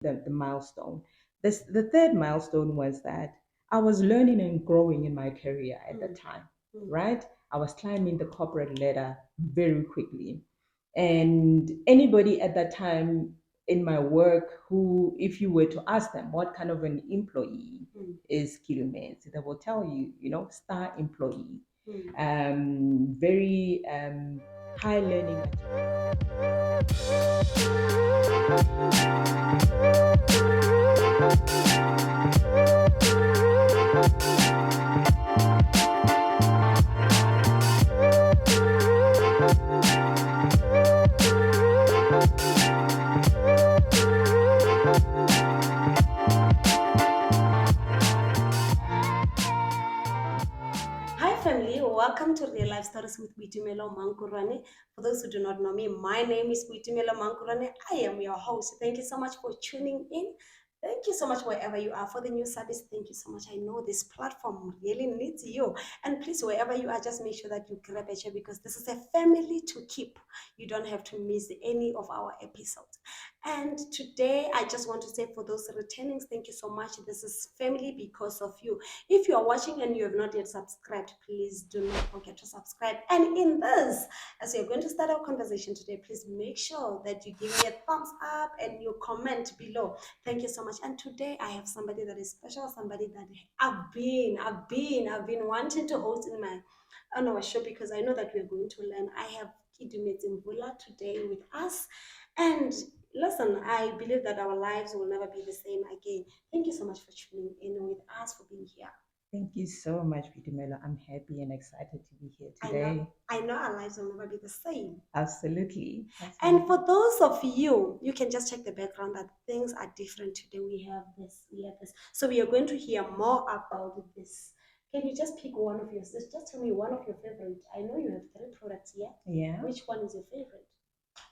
the milestone. The third milestone was that I was learning and growing in my career at that time, right? I was climbing the corporate ladder very quickly. And anybody at that time in my work who, if you were to ask them what kind of an employee is Kedumetse, they will tell you, star employee, very high learning. Hi family, welcome to Real Life Stories with Boitumelo Mankuroane. For those who do not know me, my name is Boitumelo Mankuroane. I am your host. Thank you so much for tuning in. Thank you so much wherever you are for the new service. Thank you so much. I know this platform really needs you. And please, wherever you are, just make sure that you grab a chair because this is a family to keep. You don't have to miss any of our episodes. And today, I just want to say for those returning, thank you so much. This is family because of you. If you are watching and you have not yet subscribed, please do not forget to subscribe. And in this, as you're going to start our conversation today, please make sure that you give me a thumbs up and you comment below. Thank you so much. And today I have somebody that is special, somebody that I've been wanting to host in my on our show because I know that we're going to learn. I have Kedumetse Mvula today with us. And listen, I believe that our lives will never be the same again. Thank you so much for tuning in with us, for being here. Thank you so much, Boitumelo. I'm happy and excited to be here today. I know our lives will never be the same. Absolutely. And for those of you, you can just check the background that things are different today. We have this. So we are going to hear more about this. Can you just pick one of yours? Just tell me one of your favorite. I know you have three products here. Yeah. Which one is your favorite?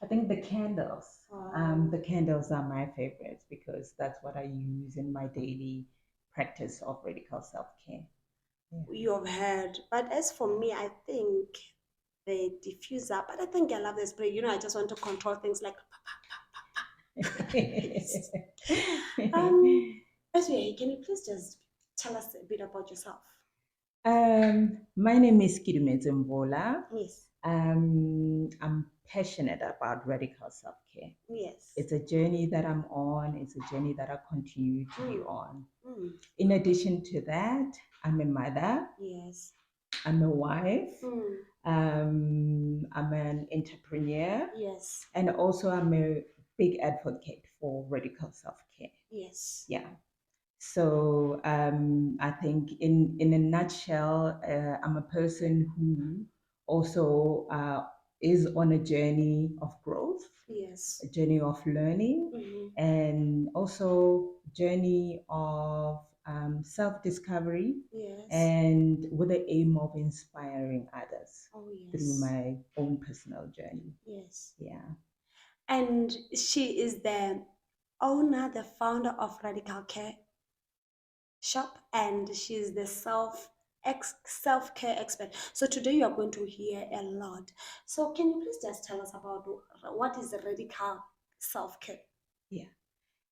I think the candles. The candles are my favorites because that's what I use in my daily practice of radical self-care. Yeah. You have heard. But as for me, I think the diffuser, but I think I love the spray. You know, I just want to control things like Anyway, can you please just tell us a bit about yourself? My name is Kedumetse Mvula. Yes. I'm passionate about radical self-care. Yes. It's a journey that I'm on. It's a journey that I continue to be on. Mm. In addition to that, I'm a mother. Yes. I'm a wife. Mm. I'm an entrepreneur. Yes. And also, I'm a big advocate for radical self-care. Yes. Yeah. So I think, in a nutshell, I'm a person who also is on a journey of growth. Yes. A journey of learning, and also journey of self-discovery. Yes. And with the aim of inspiring others. Oh, yes. Through my own personal journey. Yes. Yeah. And she is the owner, the founder of Radical Care Shop, and she's the self-care expert. So today you are going to hear a lot. So can you please just tell us about what is radical self-care? Yeah.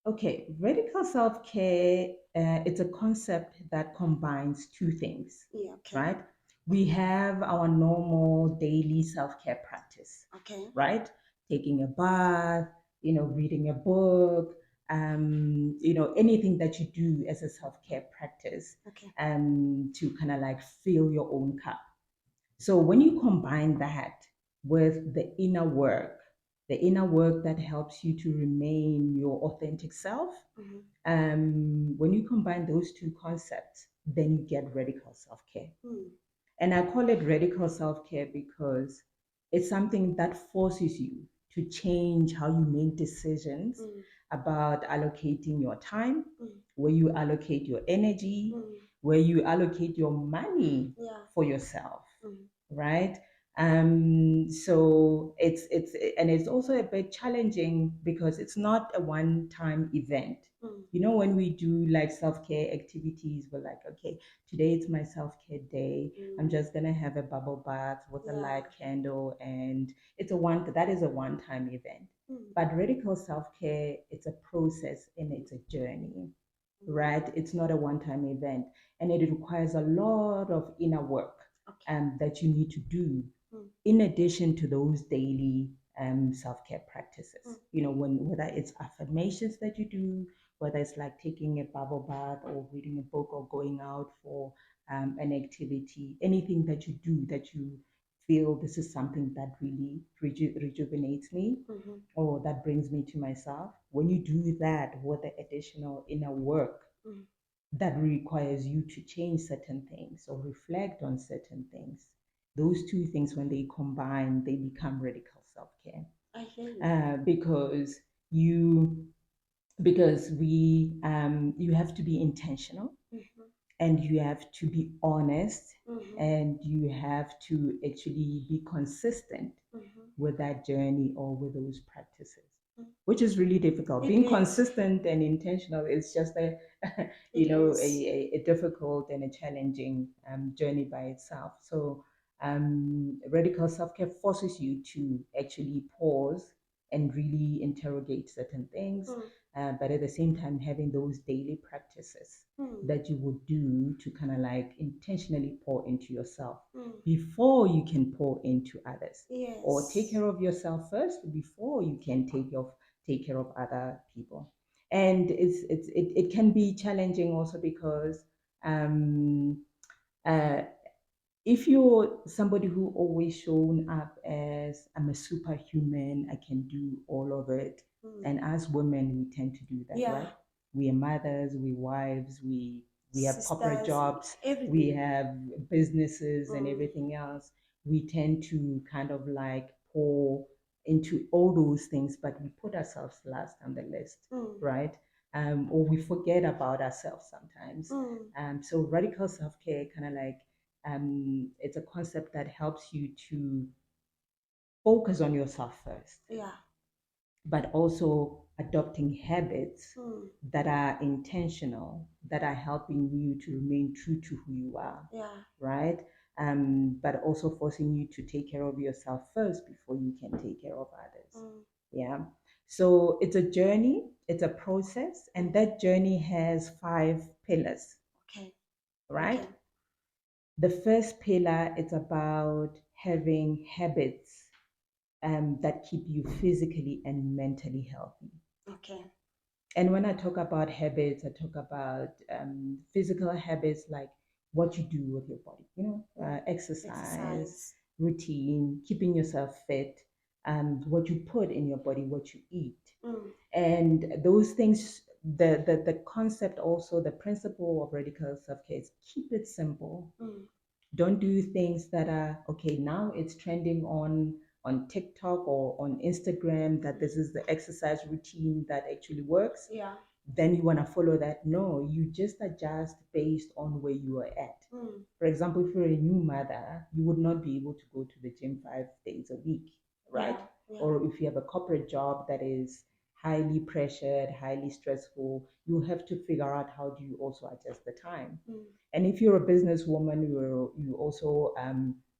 Okay. Radical self-care, it's a concept that combines two things. Yeah. Okay. Right? We have our normal daily self-care practice. Okay. Right? Taking a bath, reading a book, anything that you do as a self-care practice. Okay. To kind of like fill your own cup. So when you combine that with the inner work that helps you to remain your authentic self, when you combine those two concepts, then you get radical self-care. And I call it radical self-care because it's something that forces you to change how you make decisions about allocating your time, where you allocate your energy, where you allocate your money for yourself, right? So it's also a bit challenging because it's not a one-time event. When we do like self-care activities, we're like, okay, today it's my self-care day. I'm just gonna have a bubble bath with a light candle, and that is a one-time event. But radical self-care, it's a process and it's a journey, right? It's not a one-time event, and it requires a lot of inner work that you need to do in addition to those daily self-care practices. You know, whether it's affirmations that you do, whether it's like taking a bubble bath or reading a book or going out for an activity, anything that you do that you feel this is something that really rejuvenates me or that brings me to myself. When you do that with the additional inner work that requires you to change certain things or reflect on certain things, those two things, when they combine, they become radical self-care. I hear you. Because you because we you have to be intentional, and you have to be honest, and you have to actually be consistent with that journey or with those practices, which is really difficult. It Being is. consistent and intentional is just a a difficult and a challenging journey by itself. So radical self-care forces you to actually pause and really interrogate certain things, but at the same time having those daily practices that you would do to kind of like intentionally pour into yourself before you can pour into others, Yes. or take care of yourself first before you can take care of other people. And it can be challenging also because um, uh, if you're somebody who always shown up as I'm a superhuman, I can do all of it. And as women, we tend to do that, Yeah. right? We are mothers, we wives, we have corporate Sisters, jobs, everything. we have businesses and everything else. We tend to kind of like pour into all those things, but we put ourselves last on the list, right? Or we forget about ourselves sometimes. So radical self-care kind of like it's a concept that helps you to focus on yourself first, Yeah. but also adopting habits that are intentional, that are helping you to remain true to who you are, Yeah. right? But also forcing you to take care of yourself first before you can take care of others. Yeah. So it's a journey, it's a process, and that journey has 5 pillars, Okay. right? Okay. The first pillar is about having habits that keep you physically and mentally healthy. Okay. And when I talk about habits, I talk about physical habits like what you do with your body, exercise, routine, keeping yourself fit, and what you put in your body, what you eat. And those things, the concept also, the principle of radical self-care is keep it simple. Don't do things that are okay. Now it's trending on TikTok or on Instagram that this is the exercise routine that actually works. Yeah. Then you want to follow that. No, you just adjust based on where you are at. For example, if you're a new mother, you would not be able to go to the gym 5 days a week, right? Yeah. Or if you have a corporate job that is highly pressured, highly stressful, you have to figure out how do you also adjust the time. And if you're a businesswoman, you also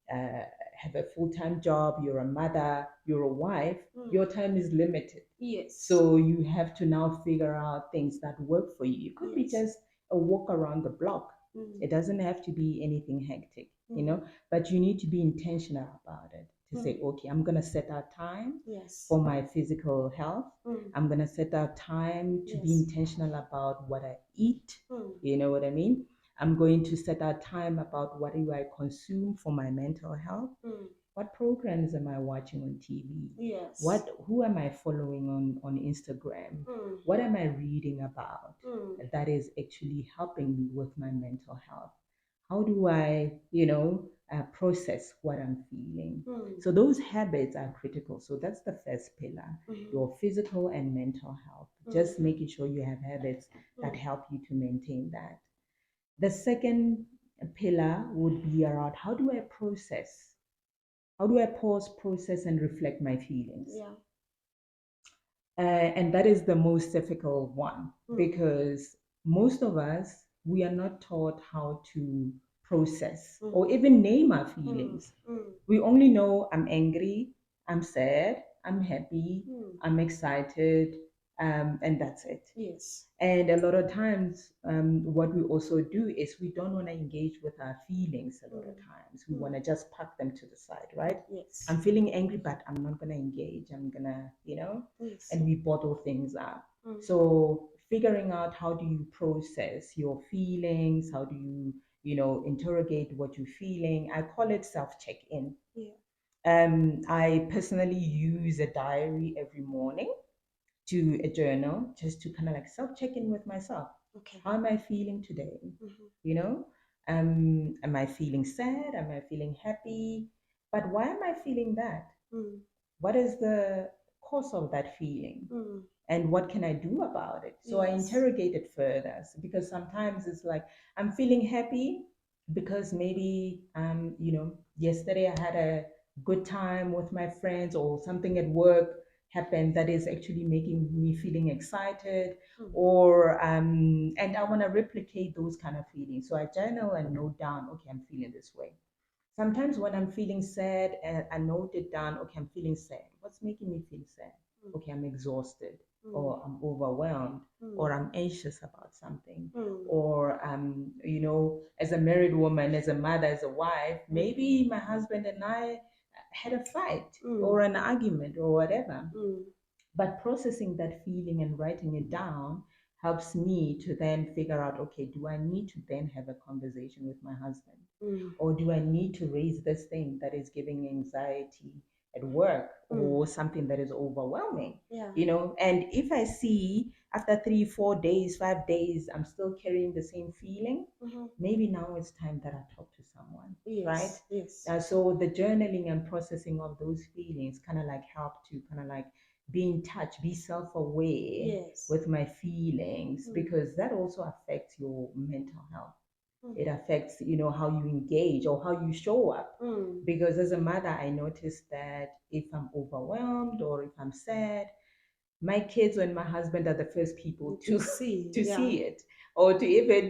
have a full-time job, you're a mother, you're a wife, your time is limited. Yes. So you have to now figure out things that work for you. It could be just a walk around the block. It doesn't have to be anything hectic, but you need to be intentional about it to say, okay, I'm going to set out time for my physical health. I'm going to set out time to be intentional about what I eat. You know what I mean? I'm going to set out time about what do I consume for my mental health. What programs am I watching on TV? Yes. Who am I following on Instagram? What am I reading about that is actually helping me with my mental health? How do I, process what I'm feeling? So those habits are critical. So that's the first pillar, your physical and mental health. Just making sure you have habits that help you to maintain that. The second pillar would be around how do I process? How do I pause, process, and reflect my feelings? Yeah. And that is the most difficult one because most of us, we are not taught how to process or even name our feelings. We only know I'm angry, I'm sad, I'm happy, Mm. I'm excited, and that's it. Yes. And a lot of times, what we also do is we don't want to engage with our feelings a lot of Mm. times. We want Mm. to just park them to the side, right? Yes. I'm feeling angry, but I'm not going to engage. I'm going to, Yes. and we bottle things up. Mm. So figuring out how do you process your feelings, how do you, interrogate what you're feeling. I call it self-check-in. Yeah. I personally use a diary every morning to a journal just to kind of like self check in with myself. Okay. How am I feeling today? Mm-hmm. You know, am I feeling sad? Am I feeling happy? But why am I feeling that? Mm. What is the cause of that feeling? Mm. And what can I do about it? So I Yes. interrogate it further because sometimes it's like I'm feeling happy because maybe yesterday I had a good time with my friends or something at work happened that is actually making me feeling excited Mm. or and I want to replicate those kind of feelings. So I journal and note down, okay, I'm feeling this way. Sometimes when I'm feeling sad, I note it down, okay, I'm feeling sad. What's making me feel sad? Mm. Okay, I'm exhausted, Mm. or I'm overwhelmed, or Mm. I'm anxious about something. Mm. Or, as a married woman, as a mother, as a wife, maybe my husband and I had a fight Mm. or an argument or whatever. Mm. But processing that feeling and writing it down helps me to then figure out, okay, do I need to then have a conversation with my husband? Mm. Or do I need to raise this thing that is giving anxiety at work Mm. or something that is overwhelming? Yeah. And if I see after 3, 4 days, 5 days, I'm still carrying the same feeling, Mm-hmm. maybe now it's time that I talk to someone, right? Yes. Yes. So the journaling and processing of those feelings kind of like help to kind of like be in touch, be self-aware Yes. with my feelings, Mm. because that also affects your mental health. Mm. It affects, how you engage or how you show up. Mm. Because as a mother, I noticed that if I'm overwhelmed or if I'm sad, my kids and my husband are the first people To to see. to Yeah. see it or to even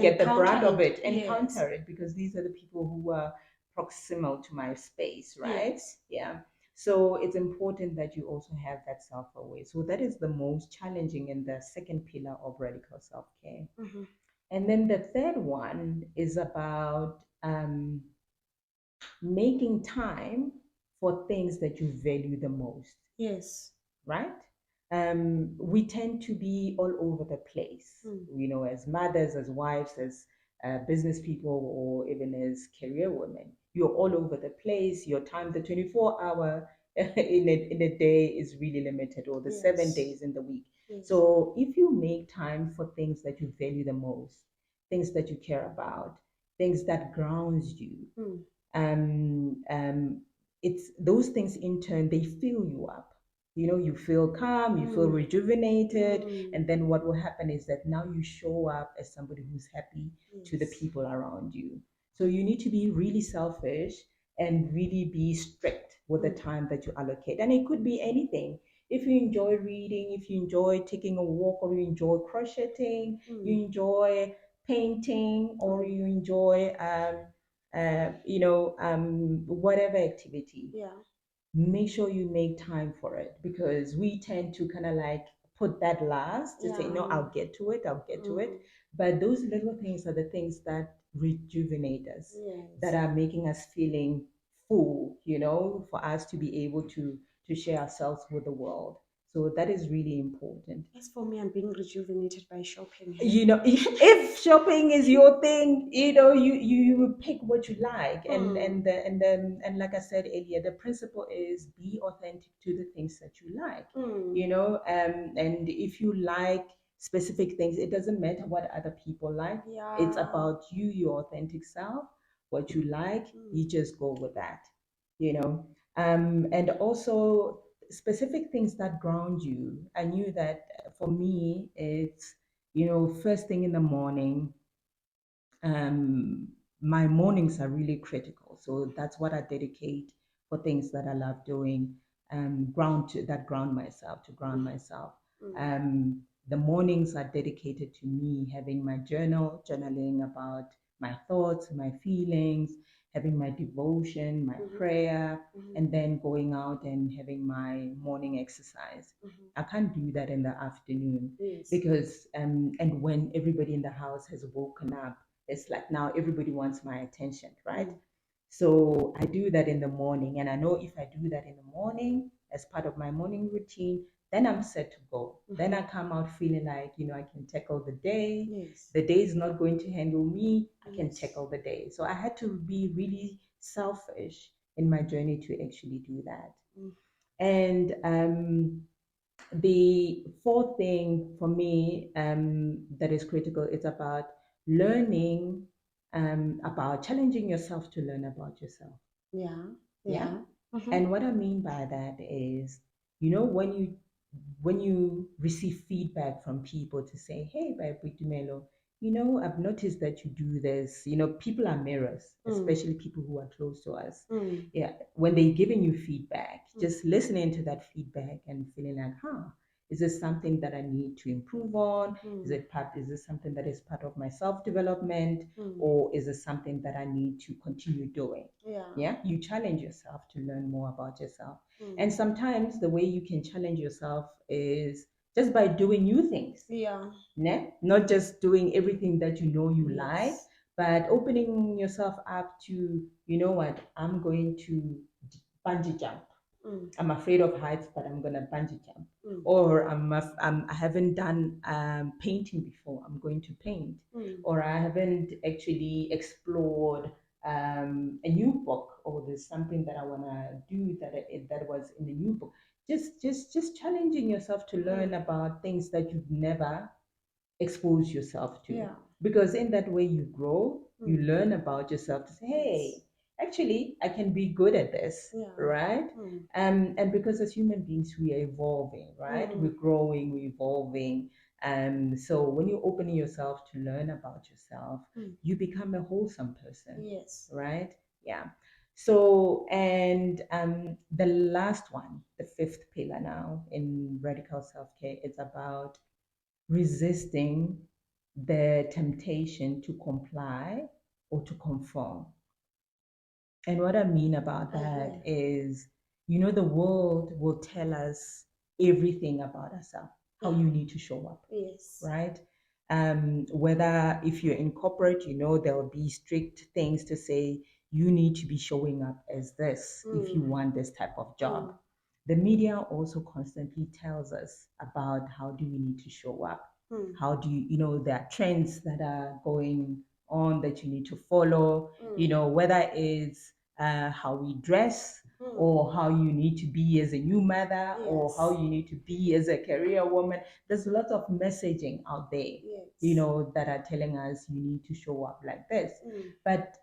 get the Encounter brunt of it. it, Yes. encounter it, because these are the people who are proximal to my space, right? Yes. Yeah. So it's important that you also have that self-aware. So that is the most challenging in the second pillar of radical self-care. Mm-hmm. And then the third one is about making time for things that you value the most, Yes. right? We tend to be all over the place, Mm. as mothers, as wives, as business people, or even as career women. You're all over the place. Your time, the 24-hour in a day is really limited, or the seven Yes. days in the week. Yes. So if you make time for things that you value the most, things that you care about, things that grounds you, Mm. um, um, it's those things in turn, they fill you up. You feel calm, you feel Mm. rejuvenated, Mm. and then what will happen is that now you show up as somebody who's happy to the Yes. people around you. So you need to be really selfish and really be strict with the Mm. time that you allocate. And it could be anything. If you enjoy reading, if you enjoy taking a walk, or you enjoy crocheting, Mm. you enjoy painting, or Mm. you enjoy whatever activity, Yeah. make sure you make time for it, because we tend to kind of like put that last to say, no, Yeah. I'll get to it, I'll get to Mm. it. But those little things are the things that rejuvenate us, that Yes. are making us feeling full, for us to be able to share ourselves with the world. So that is really important. As for me, I'm being rejuvenated by shopping. If shopping is your thing, you pick what you like, and Mm. and like I said earlier, the principle is be authentic to the things that you like. Mm. And if you like specific things, it doesn't matter what other people like. It's Yeah. about you, your authentic self. What you like, Mm. you just go with that. And also specific things that ground you. I knew that for me, it's, first thing in the morning. um, my mornings are really critical. So that's what I dedicate for things that I love doing, that ground myself, to ground Mm. myself. Mm. The mornings are dedicated to me having my journaling about my thoughts, my feelings, having my devotion, my prayer, and then going out and having my morning exercise. I can't do that in the afternoon because, and when everybody in the house has woken up, it's like now everybody wants my attention, right? So I do that in the morning, and I know if I do that in the morning as part of my morning routine, then I'm set to go. Then I come out feeling like, I can tackle the day. The day is not going to handle me. I can tackle the day. So I had to be really selfish in my journey to actually do that. And the fourth thing for me that is critical is about learning about challenging yourself to learn about yourself. Yeah. Yeah. And what I mean by that is, when you receive feedback from people to say, hey, by Boitumelo, I've noticed that you do this. People are mirrors, especially people who are close to us. Yeah. When they're giving you feedback, just listening to that feedback and feeling like, is this something that I need to improve on? Is this something that is part of my self-development? Or is it something that I need to continue doing? Yeah. You challenge yourself to learn more about yourself. And sometimes the way you can challenge yourself is just by doing new things. Yeah. Not just doing everything that you like, but opening yourself up to, what, I'm going to bungee jump. I'm afraid of heights, but I'm gonna bungee jump. Or I haven't done painting before. I'm going to paint. Or I haven't actually explored a new book, or there's something that I wanna do that was in the new book. Just challenging yourself to learn about things that you've never exposed yourself to. Yeah. Because in that way you grow, you learn about yourself to say, hey, actually I can be good at this, right? And because as human beings we are evolving, right? We're growing, we're evolving. So when you're opening yourself to learn about yourself, you become a wholesome person. Right? Yeah. So, and the last one, the fifth pillar now in radical self-care, is about resisting the temptation to comply or to conform. And what I mean about that is, the world will tell us everything about ourselves, how you need to show up, right? Whether if you're in corporate, there'll be strict things to say, you need to be showing up as this if you want this type of job. The media also constantly tells us about how do we need to show up. How do there are trends that are going on that you need to follow, whether it's how we dress, or how you need to be as a new mother, or how you need to be as a career woman. There's a lot of messaging out there, that are telling us you need to show up like this. But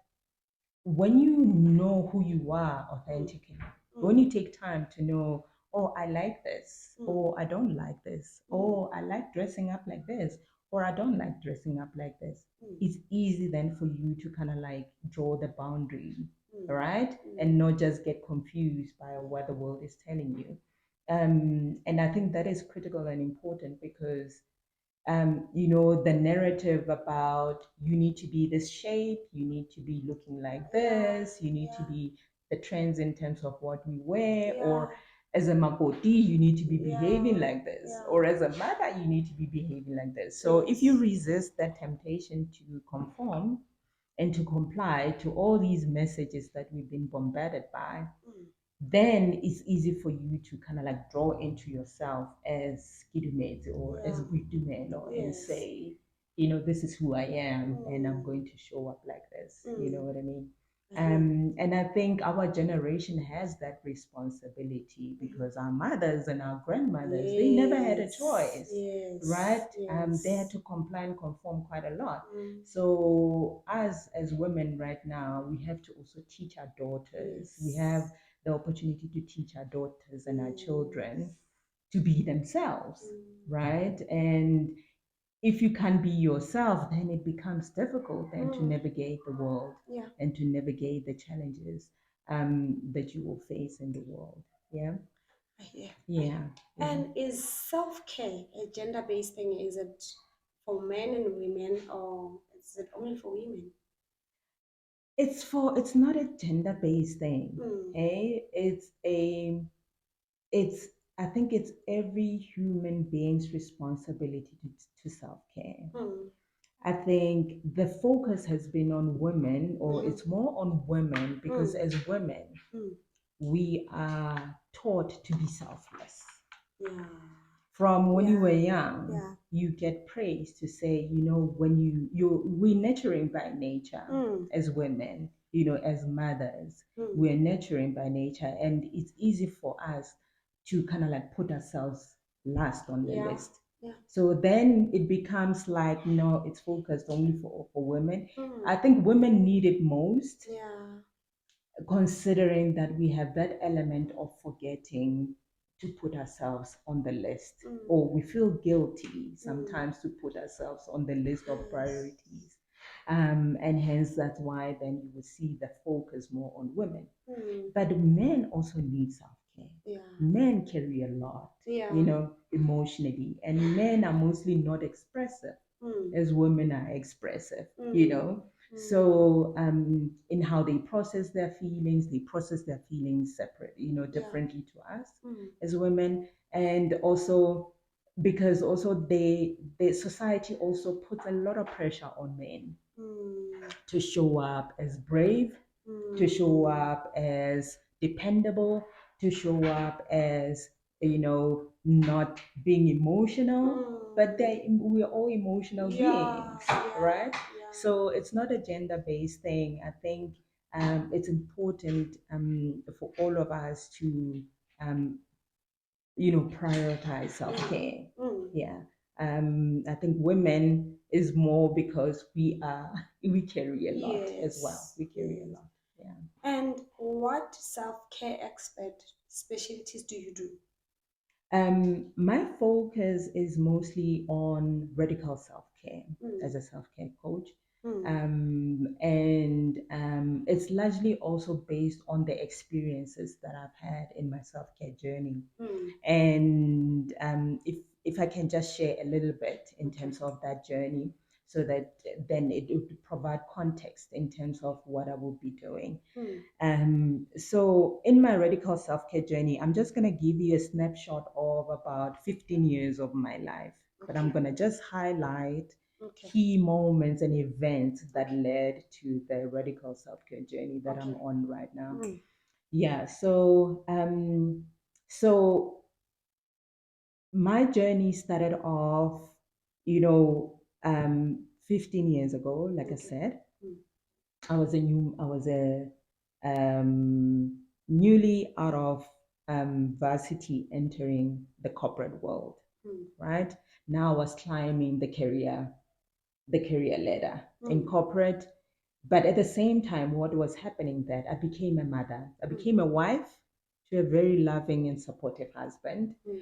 when you know who you are authentically, when you take time to know, oh, I like this, or I don't like this, or I like dressing up like this, or I don't like dressing up like this, it's easy then for you to kind of like draw the boundary, right? And not just get confused by what the world is telling you. And I think that is critical and important because the narrative about you need to be this shape, you need to be looking like this, you need to be the trends in terms of what we wear, or as a makoti, you need to be behaving like this, or as a mother, you need to be behaving like this. So if you resist that temptation to conform and to comply to all these messages that we've been bombarded by, then it's easy for you to kind of like draw into yourself as Kedumetse or as Boitumelo and say, this is who I am and I'm going to show up like this. You know what I mean? And I think our generation has that responsibility because our mothers and our grandmothers, they never had a choice, right? They had to comply and conform quite a lot. So us as women right now, we have to also teach our daughters. We have the opportunity to teach our daughters and our children to be themselves, right? And if you can't be yourself, then it becomes difficult then to navigate the world and to navigate the challenges that you will face in the world. Yeah. Yeah. And is self-care a gender-based thing? Is it for men and women, or is it only for women? it's not a gender-based thing. Mm. Hey, it's I think it's every human being's responsibility to self-care. Mm. I think the focus has been on women, or Mm-hmm. it's more on women, because Mm. as women, Mm. we are taught to be selfless. Yeah. From when you were Yeah. young, Yeah. you get praised to say, when we're nurturing by nature Mm. as women, as mothers, Mm. we're nurturing by nature, and it's easy for us to kind of like put ourselves last on the Yeah. list. Yeah. So then it becomes like, it's focused only for women. Mm. I think women need it most, Yeah. considering that we have that element of forgetting to put ourselves on the list, Mm. or we feel guilty Mm. sometimes to put ourselves on the list of Yes. priorities. And hence that's why then you will see the focus more on women. Mm. But men also need self-care. Yeah. Men carry a lot, Yeah. emotionally, and men are mostly not expressive Mm. as women are expressive, Mm. Mm. so in how they process their feelings separate, Yeah. differently to us Mm. as women. And also because also the society also puts a lot of pressure on men Mm. to show up as brave, to show Mm. up as dependable, to show up as, not being emotional. But Mm. we're all emotional Yeah. beings, Yeah. right? Yeah. So it's not a gender based thing. I think it's important for all of us to um, prioritize self Mm. care. Mm. Yeah. I think women is more because we carry a lot as well. Yes. We carry a Yes. lot. Yeah. And what self-care expert specialties do you do? My focus is mostly on radical self care Mm. as a self care coach. Mm. And it's largely also based on the experiences that I've had in my self care journey. Mm. And if I can just share a little bit in Okay. terms of that journey, so that then it would provide context in terms of what I will be doing. Mm. So in my radical self-care journey, I'm just going to give you a snapshot of about 15 years of my life, but I'm Okay. going to just highlight Okay. key moments and events that Okay. led to the radical self-care journey that I'm Okay. on right now. Mm. Yeah, so my journey started off, 15 years ago, like I Okay. said. Mm. I was a newly out of varsity, entering the corporate world. Mm. Right now, I was climbing the career ladder in Mm. corporate. But at the same time, what was happening that I became a mother. I Mm. became a wife to a very loving and supportive husband. Mm.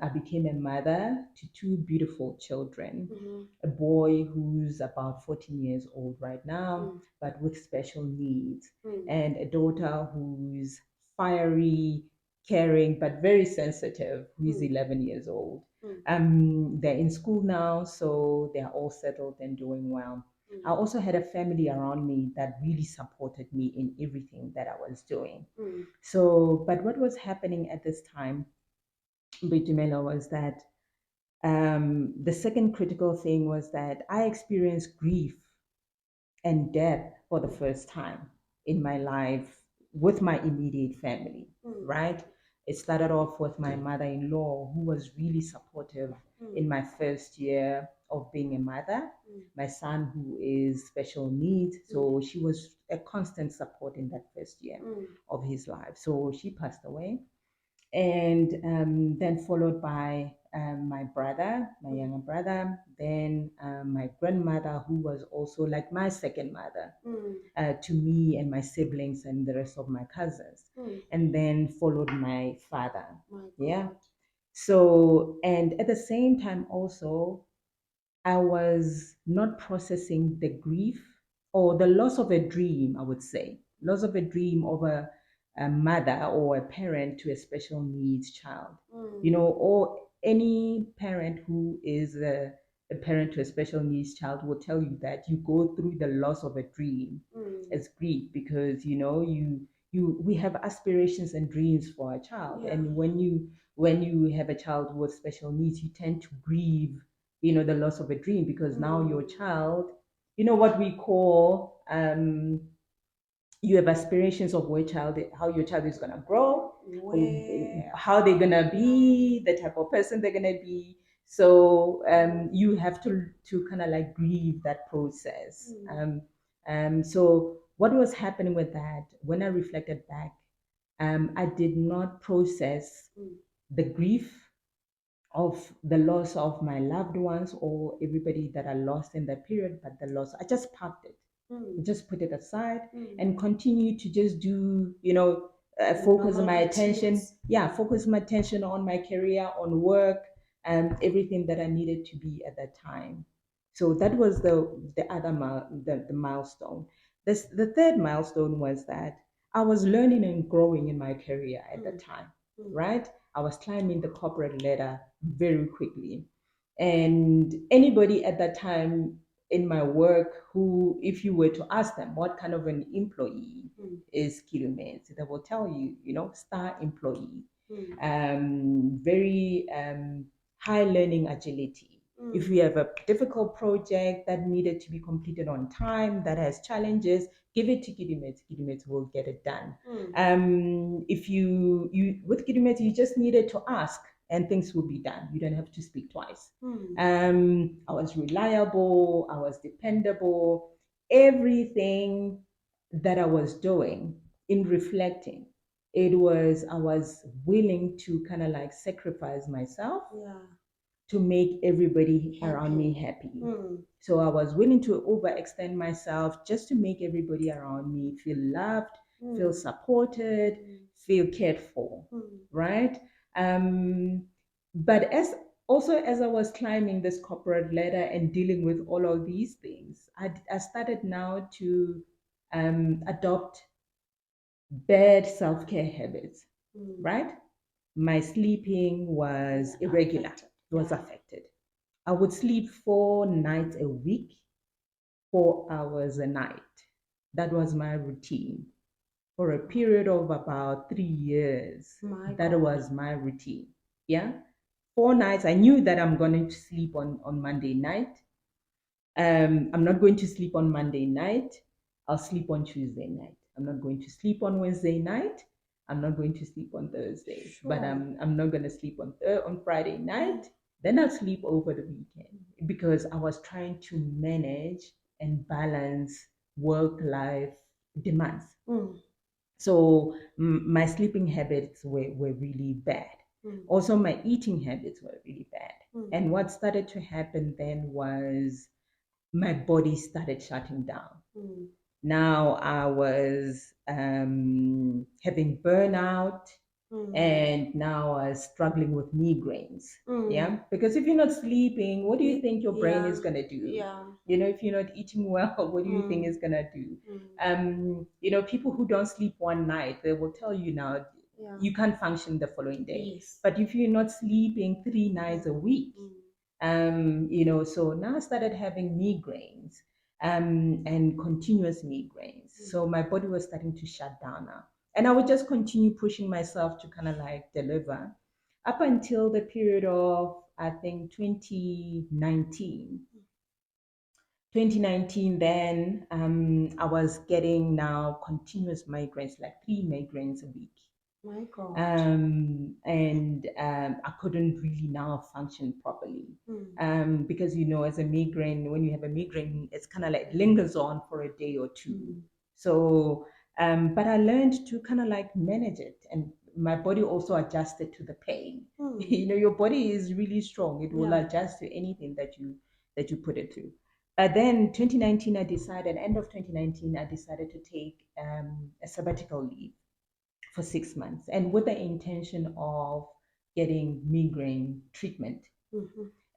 I became a mother to two beautiful children, Mhm. a boy who's about 14 years old right now, Mm. but with special needs, Mm. and a daughter who's fiery, caring, but very sensitive, who's Mm. 11 years old. Mm. They're in school now, so they're all settled and doing well. I Mm. also had a family around me that really supported me in everything that I was doing. Mm. So, but what was happening at this time, Boitumelo, was that the second critical thing was that I experienced grief and death for the first time in my life with my immediate family, Mm. right? It started off with my mother in law, who was really supportive in Mm. my first year of being a mother. Mm. My son, who is special needs, Mm. so she was a constant support in that first year Mm. of his life. So she passed away, and then followed by my brother, my Mm. younger brother, then my grandmother, who was also like my second mother Mm. to me and my siblings and the rest of my cousins, Mm. and then followed my father. My Yeah. God. So, and at the same time, also, I was not processing the grief or the loss of a dream, I would say, loss of a dream of a mother or a parent to a special needs child, Mm. or any parent who is a a parent to a special needs child will tell you that you go through the loss of a dream as grief, because you we have aspirations and dreams for a child, Yeah. and when you have a child with special needs, you tend to grieve, the loss of a dream, because now your child, what we call, you have aspirations of how your child is gonna grow, how they're gonna be, the type of person they're gonna be. So you have to kind of like grieve that process. So what was happening with that? When I reflected back, I did not process the grief of the loss of my loved ones or everybody that I lost in that period, but the loss, I just parked it, just put it aside, and continue to just do, focus my attention, focus my attention on my career, on work, and everything that I needed to be at that time. So that was the other the milestone. The third milestone was that I was learning and growing in my career at that time, right? I was climbing the corporate ladder very quickly. And anybody at that time in my work who, if you were to ask them what kind of an employee is Kedumetse, they will tell you, star employee, very high learning agility. If we have a difficult project that needed to be completed on time, that has challenges, give it to Kedumetse. Kedumetse will get it done. If you with Kedumetse, you just needed to ask and things will be done. You don't have to speak twice. I was reliable, I was dependable. Everything that I was doing, in reflecting, I was willing to kind of like sacrifice myself to make everybody around me happy. So I was willing to overextend myself just to make everybody around me feel loved, feel supported, feel cared for, right? But as I was climbing this corporate ladder and dealing with all of these things, I started now to adopt bad self care habits, right? My sleeping was irregular, it was affected. I would sleep 4 nights a week, 4 hours a night. That was my routine for a period of about 3 years. That was my routine. Yeah. 4 nights. I knew that I'm going to sleep on Monday night. I'm not going to sleep on Monday night. I'll sleep on Tuesday night. I'm not going to sleep on Wednesday night. I'm not going to sleep on Thursday. But I'm not going to sleep on Friday night. Then I'll sleep over the weekend, because I was trying to manage and balance work life demands. So my sleeping habits were really bad. Also, my eating habits were really bad. And what started to happen then was my body started shutting down. Now I was having burnout, and now I was struggling with migraines. Yeah, because if you're not sleeping, what do you think your brain is gonna do? If you're not eating well, what do you think is gonna do? People who don't sleep one night, they will tell you now you can't function the following day. But if you're not sleeping 3 nights a week, so now I started having migraines, and continuous migraines. So my body was starting to shut down now. And I would just continue pushing myself to kind of like deliver up until the period of, I think, 2019. 2019, then I was getting now continuous migraines, like 3 migraines a week. My God. And I couldn't really now function properly, because as a migraine, when you have a migraine, it's kind of like lingers on for a day or two. So, but I learned to kind of like manage it, and my body also adjusted to the pain. Your body is really strong; it will adjust to anything that you put it through. Then 2019, end of 2019, I decided to take a sabbatical leave for 6 months, and with the intention of getting migraine treatment,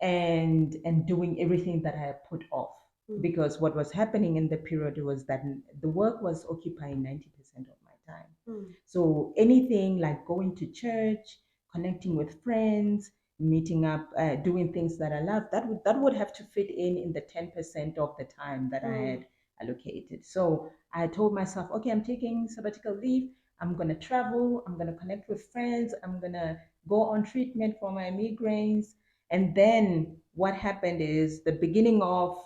and doing everything that I had put off. Because what was happening in the period was that the work was occupying 90% of my time. So anything like going to church, connecting with friends, meeting up, doing things that I love, that would have to fit in the 10% of the time that I Mm. had allocated. So I told myself, okay, I'm taking sabbatical leave. I'm gonna travel. I'm gonna connect with friends. I'm gonna go on treatment for my migraines. And then what happened is the beginning of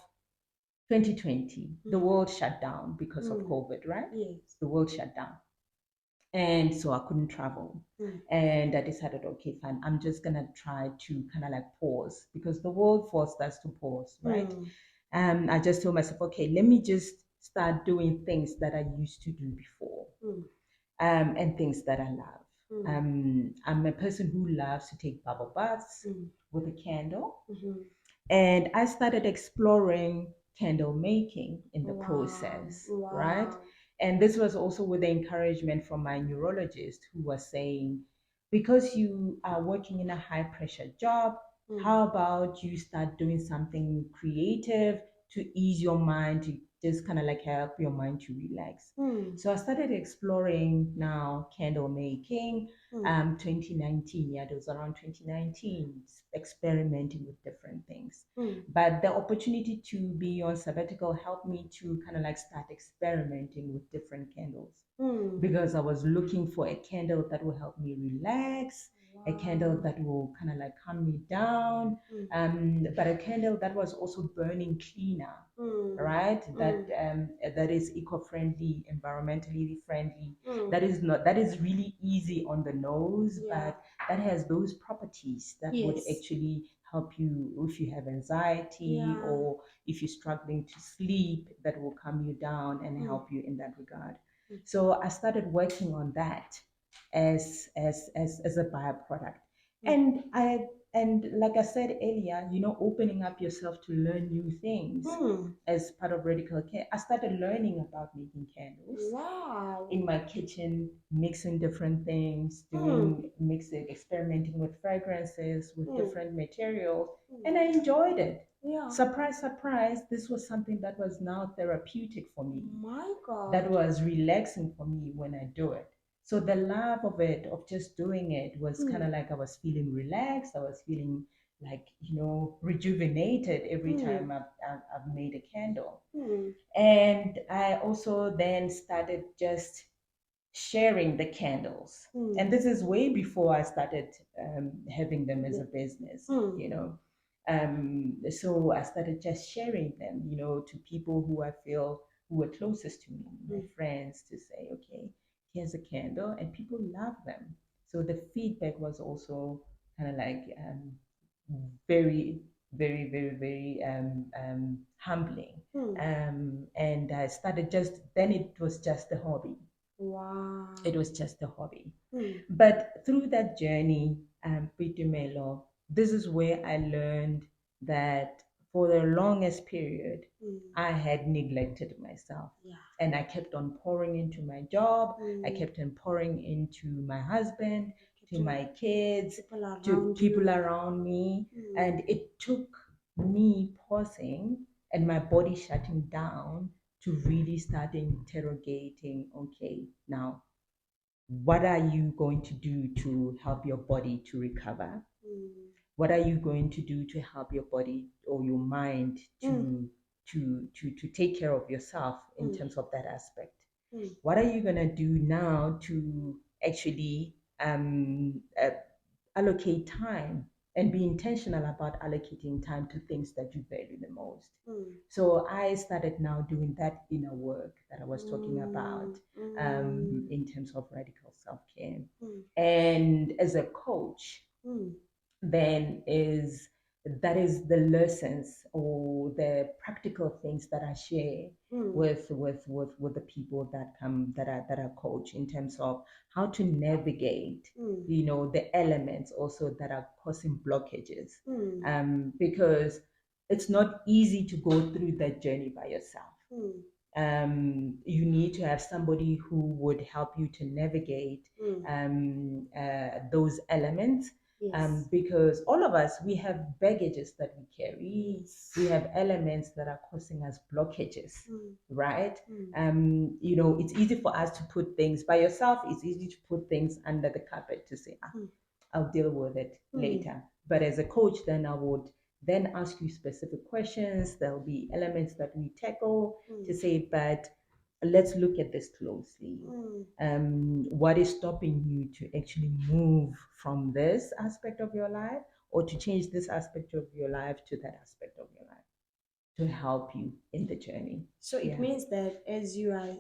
2020, the Mm. world shut down because of Mm. COVID, right? Yes. The world shut down. And so I couldn't travel. Mm. And I decided, okay, fine, I'm just gonna try to kind of like pause because the world forced us to pause, right? Mm. I just told myself, okay, let me just start doing things that I used to do before, Mm. and things that I love. Mm. I'm a person who loves to take bubble baths Mm. with a candle. Mhm. And I started exploring candle making in the Wow. process, right? Wow. And this was also with the encouragement from my neurologist, who was saying, because you are working in a high pressure job, Mm. how about you start doing something creative to ease your mind, to just kind of like help your mind to relax? Mm. So I started exploring now candle making. Mm. 2019, yeah, it was around 2019, experimenting with different things. Mm. But the opportunity to be on sabbatical helped me to kind of like start experimenting with different candles, Mm. because I was looking for a candle that will help me relax, a candle Wow. that will kind of like calm me down, Mm. but a candle that was also burning cleaner, Mm. right? That Mm. that is eco-friendly, environmentally friendly. Mm. That is really easy on the nose, Yeah. but that has those properties that would Yes. actually help you if you have anxiety, Yeah. or if you're struggling to sleep, that will calm you down and Mm. help you in that regard. Mm. So I started working on that as a byproduct. Mm. And like I said earlier, opening up yourself to learn new things Mm. as part of radical care. I started learning about making candles Wow. in my kitchen, mixing different things, Mm. doing mixing, experimenting with fragrances, with Mm. different materials, Mm. and I enjoyed it. Yeah. Surprise, surprise, this was something that was now therapeutic for me, My that God. was relaxing for me when I do it. So the love of it, of just doing it, was kind Mm. of like I was feeling relaxed. I was feeling like, rejuvenated every Mm. time I've made a candle. Mm. And I also then started just sharing the candles. Mm. And this is way before I started having them as a Yeah. business, Mm. So I started just sharing them, to people who I feel who were closest to me, my Mm. friends, to say, okay, here's a candle, and people love them. So the feedback was also kind of like very, very, very, very humbling. Mm. And I started just then it was just a hobby. Wow. It was just a hobby. Mm. But through that journey, Boitumelo, this is where I learned that for the longest period, Mm. I had neglected myself. Yeah. And I kept on pouring into my job. I Mm. kept on pouring into my husband, to Keeping my kids, people to around people you. around me. Mm. And it took me pausing and my body shutting down to really start interrogating, okay, now what are you going to do to help your body to recover? Mm. What are you going to do to help your body or your mind Mm. to take care of yourself in Mm. terms of that aspect? Mm. What are you going to do now to actually allocate time and be intentional about allocating time to things that you value the most? Mm. So I started now doing that inner work that I was talking about, Mm. Mm. in terms of radical self-care. Mm. And as a coach, Mm. then that is the lessons or the practical things that I share Mm. with the people that come that I coach, in terms of how to navigate, Mm. the elements also that are causing blockages, Mm. because it's not easy to go through that journey by yourself. Mm. You need to have somebody who would help you to navigate Mm. those elements, Yes. because all of us, we have baggages that we carry. Yes. We have elements that are causing us blockages, Mm. right? Mm. It's easy for us to put things by yourself. It's easy to put things under the carpet to say, Mm. I'll deal with it later. But as a coach, then I would then ask you specific questions. There'll be elements that we tackle to say, but let's look at this closely. What is stopping you to actually move from this aspect of your life or to change this aspect of your life to that aspect of your life to help you in the journey? So it means that as you are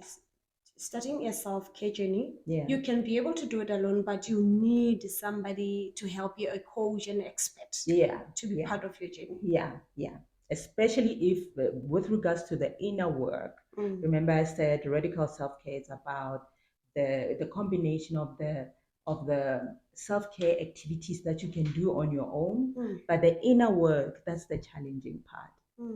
starting a self-care journey, Yeah. you can be able to do it alone, but you need somebody to help you, a coach and expert, to be part of your journey. Yeah. Especially if, with regards to the inner work, remember I said radical self-care is about the combination of the self-care activities that you can do on your own, but the inner work, that's the challenging part.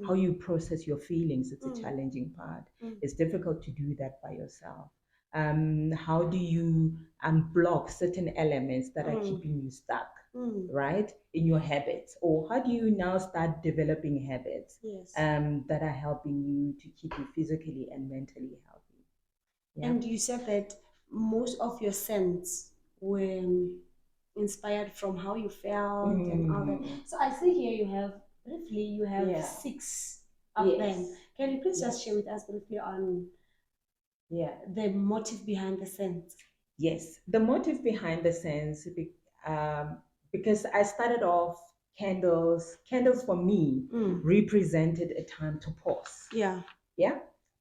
How you process your feelings, it's a challenging part. It's difficult to do that by yourself. How do you unblock certain elements that are keeping you stuck, right, in your habits? Or how do you now start developing habits that are helping you to keep you physically and mentally healthy? Yeah. And you said that most of your scents were inspired from how you felt and all that. So I see here you have briefly you have 6 of them. Can you please just share with us briefly on the motive behind the scents? Yes, the motive behind the scents, because I started off candles. Candles for me represented a time to pause. Yeah,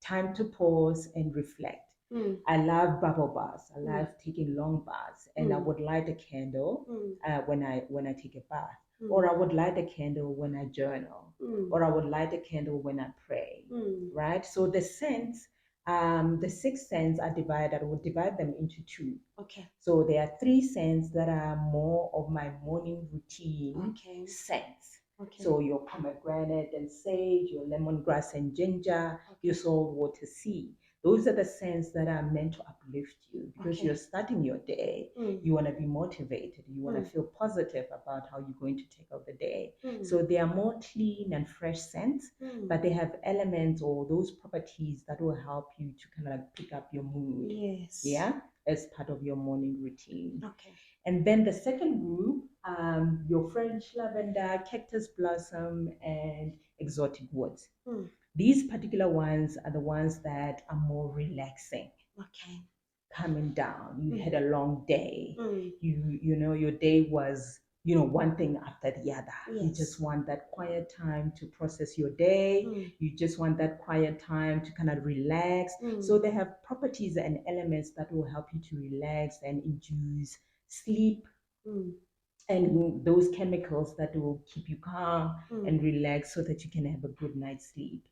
time to pause and reflect. I love bubble baths. I love taking long baths, and I would light a candle when I take a bath, or I would light a candle when I journal, or I would light a candle when I pray. Right. So the scents, the 6 scents are divided. I would divide them into 2. Okay. So there are 3 scents that are more of my morning routine scents. Okay. So your pomegranate and sage, your lemongrass and ginger, your saltwater sea. Those are the scents that are meant to uplift you because you're starting your day. You want to be motivated. You want to feel positive about how you're going to take out the day. So they are more clean and fresh scents, but they have elements or those properties that will help you to kind of like pick up your mood. Yes. Yeah, as part of your morning routine. Okay. And then the second group, your French lavender, cactus blossom, and exotic woods. These particular ones are the ones that are more relaxing. Okay. Coming down. You had a long day. You know your day was one thing after the other. You just want that quiet time to process your day. You just want that quiet time to kind of relax. So they have properties and elements that will help you to relax and induce sleep and those chemicals that will keep you calm and relaxed so that you can have a good night's sleep.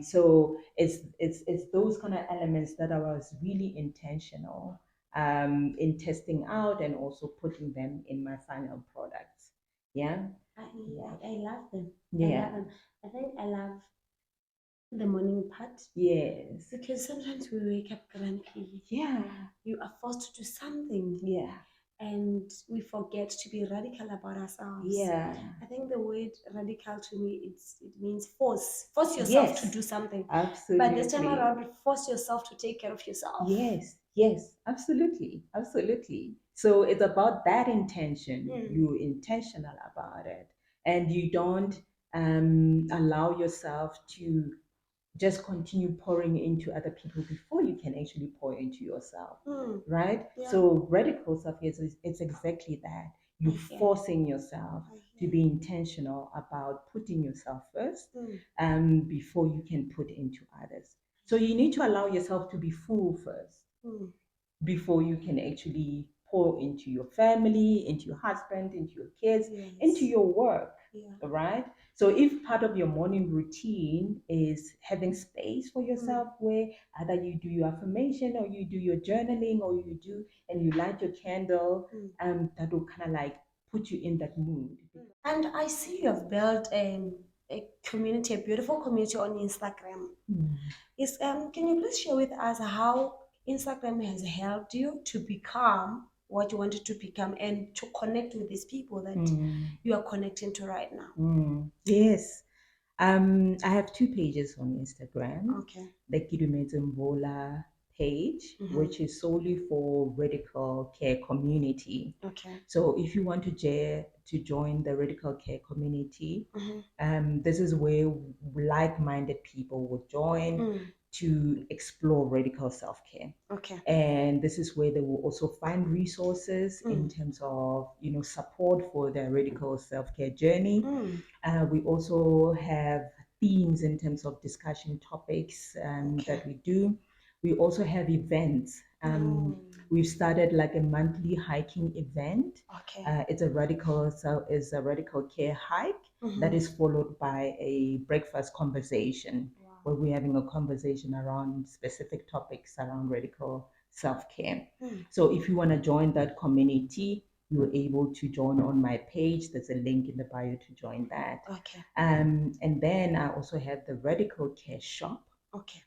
So it's those kind of elements that I was really intentional in testing out and also putting them in my final products. Yeah. I love them. Yeah. I love them. I think I love the morning part. Yes. Because sometimes we wake up grumpy. Yeah. You are forced to do something. Yeah. And we forget to be radical about ourselves. Yeah. I think the word radical to me, it means force. Force yourself to do something. Absolutely. But this time around, force yourself to take care of yourself. Yes, absolutely. So it's about that intention. You're intentional about it, and you don't allow yourself to just continue pouring into other people before you can actually pour into yourself, right? So radical self is it's exactly that. You're forcing yourself to be intentional about putting yourself first before you can put into others. So you need to allow yourself to be full first before you can actually pour into your family, into your husband, into your kids, into your work, right? So if part of your morning routine is having space for yourself where either you do your affirmation or you do your journaling or you do and you light your candle, that will kind of like put you in that mood. And I see you have built a community, a beautiful community on Instagram. Can you please share with us how Instagram has helped you to become what you wanted to become and to connect with these people that you are connecting to right now? Yes. I have 2 pages on Instagram. Okay. The Kedumetse Mvula page, Mm-hmm. which is solely for radical care community. Okay. So if you want to join the radical care community, Mm-hmm. this is where like-minded people will join Mm. to explore radical self-care. Okay. And this is where they will also find resources in Mm. terms of support for their radical self-care journey. Mm. We also have themes in terms of discussion topics Okay. that we do. We also have events. Mm. We've started like a monthly hiking event. Okay. It's a radical care hike that Mm-hmm. is followed by a breakfast conversation Wow. where we're having a conversation around specific topics around radical self-care. Mm. So if you want to join that community, you're able to join on my page. There's a link in the bio to join that. Okay. And then I also have the Radical Care Shop Okay.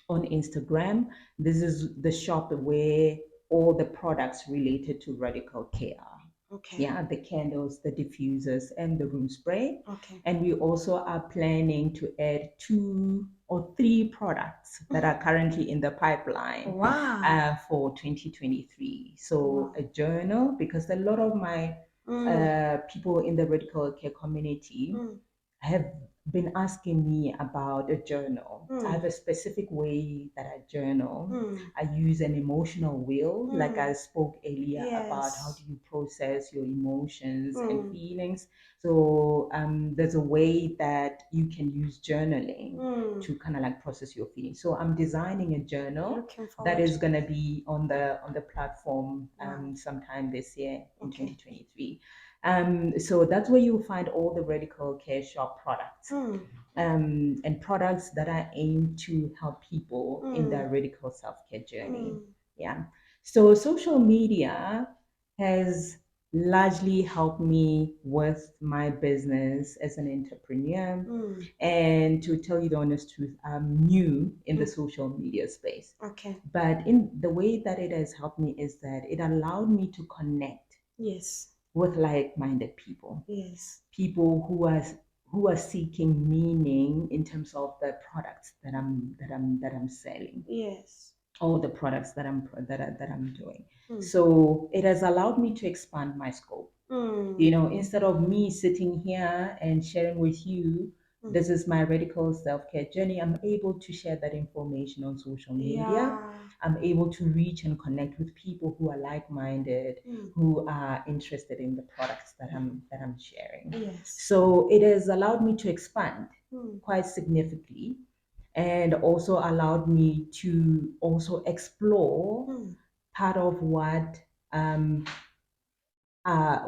on Instagram. This is the shop where all the products related to radical care are. Okay. Yeah, the candles, the diffusers, and the room spray. Okay. And we also are planning to add 2 or 3 products that are currently in the pipeline Wow. for 2023. So Wow. a journal, because a lot of my Mm. people in the radical care community Mm. have been asking me about a journal. I Mm. have a specific way that I journal. Mm. I use an emotional wheel, like I Mm. spoke earlier about how Yes. do you process your emotions and Mm. feelings. So there's a way that you can use journaling Mm. to kind of like process your feelings. So I'm designing a journal Looking that forward. is gonna be on the platform Wow. sometime this year in Okay. 2023. So that's where you'll find all the radical care shop products Mm. and products that are aimed to help people in Mm. their radical self-care journey. Mm. Yeah. So social media has largely helped me with my business as an entrepreneur. Mm. And to tell you the honest truth, I'm new in the Mm. social media space. Okay. But in the way that it has helped me is that it allowed me to connect Yes. with like-minded people, Yes. people who are seeking meaning in terms of the products that I'm selling, Yes. or the products that I'm doing. Mm. So it has allowed me to expand my scope. Mm. Instead of me sitting here and sharing with you, Mm. this is my radical self-care journey, I'm able to share that information on social media. Yeah. I'm able to reach and connect with people who are like-minded, Mm. who are interested in the products that I'm sharing. Yes. So it has allowed me to expand Mm. quite significantly, and also allowed me to also explore Mm. part of what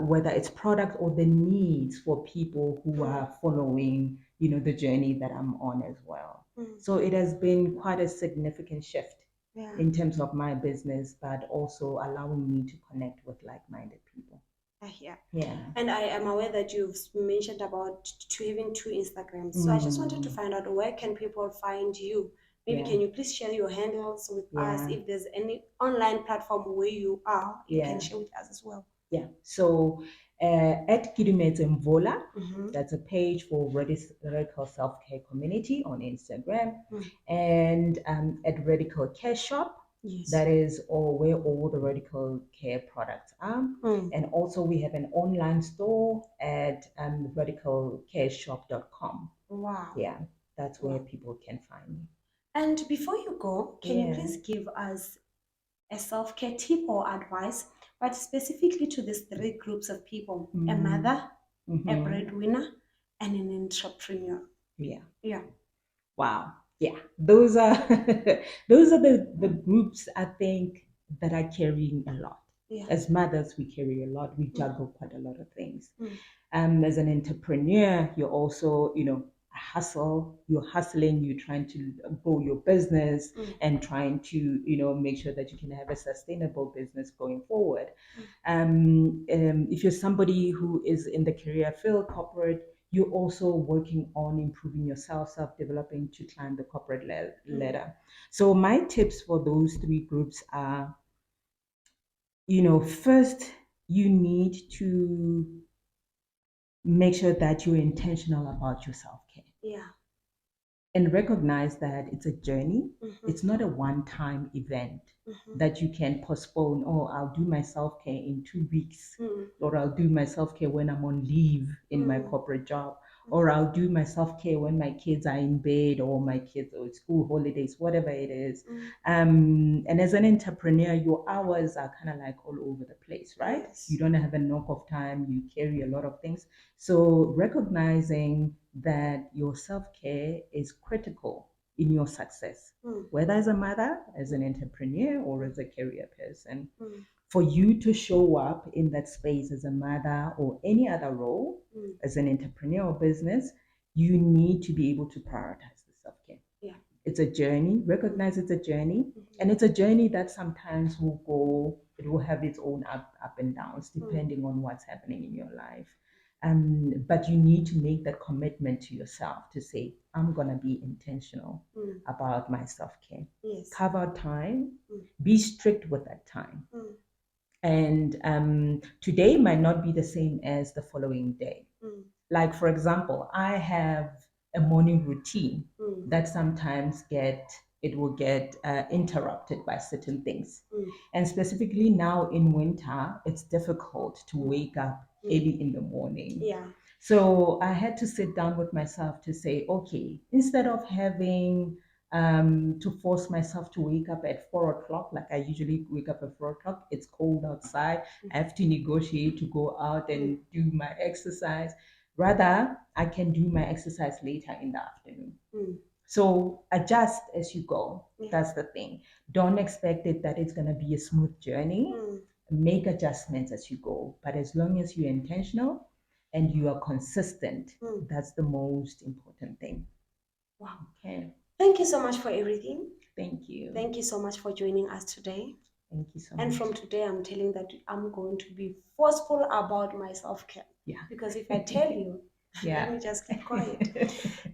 whether it's product or the needs for people who Mm. are following, the journey that I'm on as well. Mm. So it has been quite a significant shift Yeah. in terms of my business, but also allowing me to connect with like-minded people. I hear. Yeah. And I am aware that you've mentioned about having 2 Instagrams. So I just wanted to Mm, find out, where can people find you? Maybe yeah. can you please share your handles with us? Yeah. If there's any online platform where you are, you can Yeah. share with us as well. Yeah. So at Kedumetse Mvula, Mm-hmm. that's a page for Radical Self Care Community on Instagram, Mm. and at Radical Care Shop, Yes. that is where all the radical care products are. Mm. And also, we have an online store at radicalcareshop.com. Wow. Yeah, that's where Wow. people can find me. And before you go, can you Yeah. please give us a self-care tip or advice, but specifically to these 3 groups of people: a mother, a Mm-hmm. breadwinner, and an entrepreneur? Yeah. Yeah. Wow. Yeah. Those are those are the groups I think that are carrying a lot. Yeah. As mothers, we carry a lot. We Mm. juggle quite a lot of things. Mm. As an entrepreneur, you're also, you're hustling, you're trying to grow your business Mm. and trying to, make sure that you can have a sustainable business going forward. If you're somebody who is in the career field, corporate, you're also working on improving yourself, self-developing to climb the corporate ladder. So my tips for those 3 groups are, first, you need to make sure that you're intentional about your self-care. Yeah. and recognize that it's a journey. Mm-hmm. It's not a one-time event Mm-hmm. that you can postpone. Oh, I'll do my self-care in 2 weeks, Mm. or I'll do my self-care when I'm on leave in my Mm. corporate job, or I'll do my self-care when my kids are in bed, or my kids or school holidays, whatever it is. Mm. And as an entrepreneur, your hours are kind of like all over the place, right? Yes. You don't have a knock of time, you carry a lot of things. So recognizing that your self-care is critical in your success, Mm. whether as a mother, as an entrepreneur, or as a career person. Mm. For you to show up in that space as a mother or any other role, Mm. as an entrepreneur or business, you need to be able to prioritize the self-care. Yeah. It's a journey. Recognize it's a journey, Mm-hmm. and it's a journey that sometimes will go. It will have its own up and downs depending on what's happening in your life. But you need to make that commitment to yourself to say, I'm gonna be intentional Mm. about my self-care. Yes. Carve out time. Mm. Be strict with that time. Mm. And today might not be the same as the following day. Mm. Like, for example, I have a morning routine Mm. that sometimes will get interrupted by certain things. Mm. And specifically now in winter, it's difficult to wake up early in the morning. Yeah. So I had to sit down with myself to say, okay, instead of having to force myself to wake up at 4 o'clock, like I usually wake up at 4 o'clock, it's cold outside. I have to negotiate to go out and do my exercise. Rather, I can do my exercise later in the afternoon. Mm. So adjust as you go. Yeah. That's the thing. Don't expect it that it's going to be a smooth journey. Mm. Make adjustments as you go. But as long as you're intentional and you are consistent, that's the most important thing. Wow. Okay. Thank you so much for everything. Thank you. Thank you so much for joining us today. Thank you so And much. from today, I'm telling that I'm going to be forceful about my self-care. Yeah. Because if I tell you, Yeah. let me just keep quiet.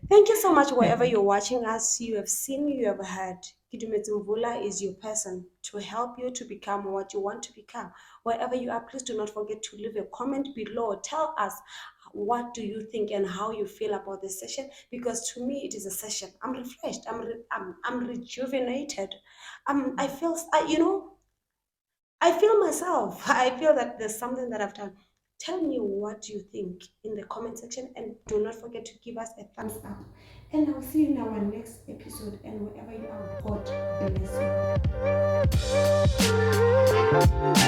Thank you so much, wherever you're watching us. You have seen, you have heard. Kedumetse Mvula is your person to help you to become what you want to become. Wherever you are, please do not forget to leave a comment below. Tell us what do you think and how you feel about this session, because to me it is a session. I'm refreshed. I'm rejuvenated. I feel I feel myself. I feel that there's something that I've done. Tell me what you think in the comment section, and do not forget to give us a thumbs up. And I'll see you in our next episode. And wherever you are, God bless you.